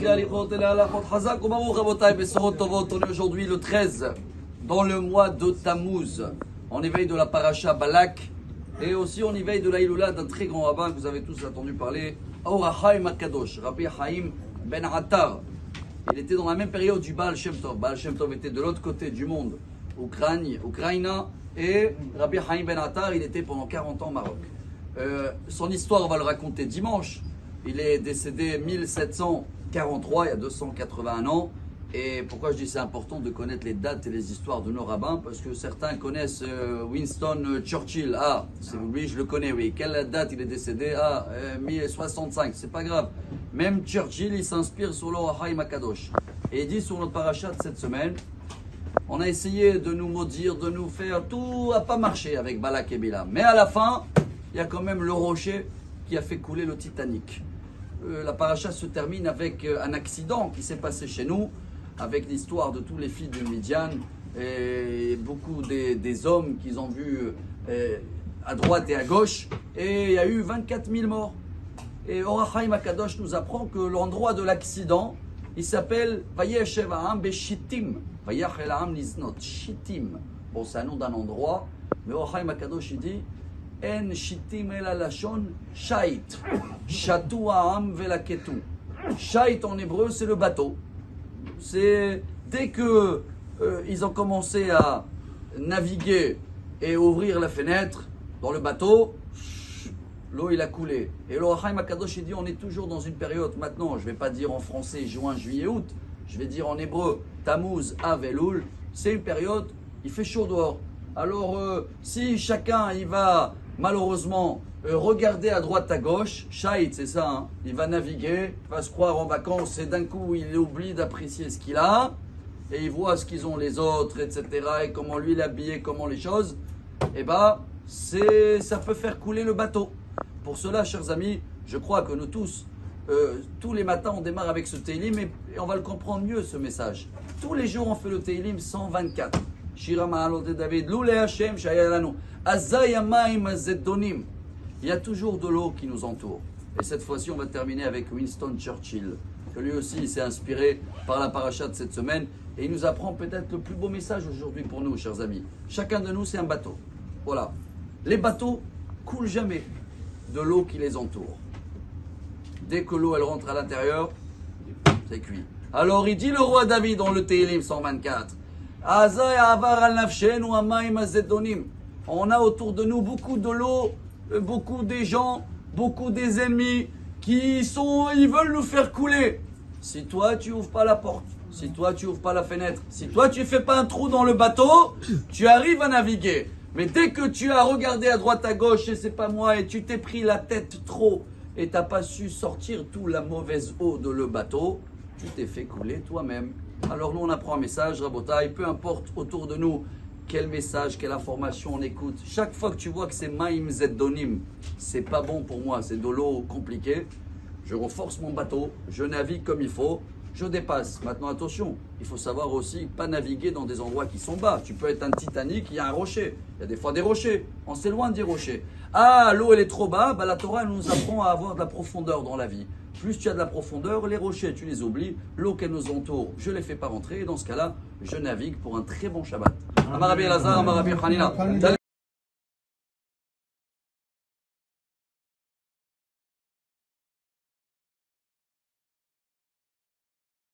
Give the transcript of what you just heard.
On est aujourd'hui le 13, dans le mois de Tammuz. On éveille de la paracha Balak et aussi on éveille de la Iloula d'un très grand rabbin que vous avez tous entendu parler, Or HaChaim HaKadosh, Rabbi Chaim Ben Attar. Il était dans la même période du Baal Shem Tov. Baal Shem Tov était de l'autre côté du monde, Ukraine, et Rabbi Chaim Ben Attar, il était pendant 40 ans au Maroc. Son histoire, on va le raconter dimanche. Il est décédé 1743, il y a 281 ans. Et pourquoi je dis c'est important de connaître les dates et les histoires de nos rabbins? Parce que certains connaissent Winston Churchill. Ah, lui je le connais, oui. Quelle date il est décédé? Ah, 1065, c'est pas grave. Même Churchill, il s'inspire sur l'Or HaChaim HaKadosh. Et il dit sur notre parachat de cette semaine, on a essayé de nous maudire, de nous faire, tout n'a pas marché avec Balak et Bilam. Mais à la fin, il y a quand même le rocher qui a fait couler le Titanic. La paracha se termine avec un accident qui s'est passé chez nous, avec l'histoire de tous les fils de Midian et beaucoup des hommes qu'ils ont vus à droite et à gauche. Et il y a eu 24 000 morts. Et Or HaChaim HaKadosh nous apprend que l'endroit de l'accident, il s'appelle Vayeshev Ha'am Beshittim. Vayachel Ha'am Liznot. Shittim. Bon, c'est un nom d'un endroit, mais Or HaChaim HaKadosh il dit En Shittim El Alashon Shait. Shatu Ha'am Velaketu. Shait en hébreu, c'est le bateau. C'est dès que ils ont commencé à naviguer et ouvrir la fenêtre dans le bateau, l'eau il a coulé. Et l'Or HaChaim HaKadosh il dit on est toujours dans une période maintenant, je ne vais pas dire en français juin, juillet, août, je vais dire en hébreu Tammuz, Av, Elul, c'est une période, il fait chaud dehors. Alors si chacun il va malheureusement regarder à droite à gauche, Shait c'est ça, hein, il va naviguer, il va se croire en vacances et d'un coup il oublie d'apprécier ce qu'il a et il voit ce qu'ils ont les autres, etc. et comment lui il est habillé, comment les choses, et bah ça peut faire couler le bateau. Pour cela, chers amis, je crois que nous tous, tous les matins, on démarre avec ce Teilim et on va le comprendre mieux, ce message. Tous les jours, on fait le Teilim 124. Shira Ma'alot de David, Loulé Hashem, Shayalanu, Azayamaim Zedonim. Il y a toujours de l'eau qui nous entoure. Et cette fois-ci, on va terminer avec Winston Churchill, que lui aussi, il s'est inspiré par la paracha de cette semaine. Et il nous apprend peut-être le plus beau message aujourd'hui pour nous, chers amis. Chacun de nous, c'est un bateau. Voilà. Les bateaux coulent jamais de l'eau qui les entoure. Dès que l'eau elle rentre à l'intérieur, c'est cuit. Alors il dit le roi David dans le Teilim 124, on a autour de nous beaucoup de l'eau, beaucoup des gens, beaucoup des ennemis ils veulent nous faire couler. Si toi tu ouvres pas la porte, si toi tu ouvres pas la fenêtre, si toi tu fais pas un trou dans le bateau, tu arrives à naviguer. Mais dès que tu as regardé à droite à gauche et c'est pas moi et tu t'es pris la tête trop et t'as pas su sortir toute la mauvaise eau de le bateau, tu t'es fait couler toi-même. Alors nous on apprend un message, Rabotai, peu importe autour de nous quel message, quelle information on écoute. Chaque fois que tu vois que c'est Maïm Zeddonim, c'est pas bon pour moi, c'est de l'eau compliquée, je renforce mon bateau, je navigue comme il faut. Je dépasse. Maintenant, attention, il faut savoir aussi pas naviguer dans des endroits qui sont bas. Tu peux être un Titanic, il y a un rocher. Il y a des fois des rochers. On s'éloigne des rochers. Ah, l'eau, elle est trop bas. Bah, la Torah elle nous apprend à avoir de la profondeur dans la vie. Plus tu as de la profondeur, les rochers, tu les oublies. L'eau qu'elle nous entoure, je ne les fais pas rentrer. Et dans ce cas-là, je navigue pour un très bon Shabbat. Amar Rabbi Elazar, Amar Rabbi Hanina.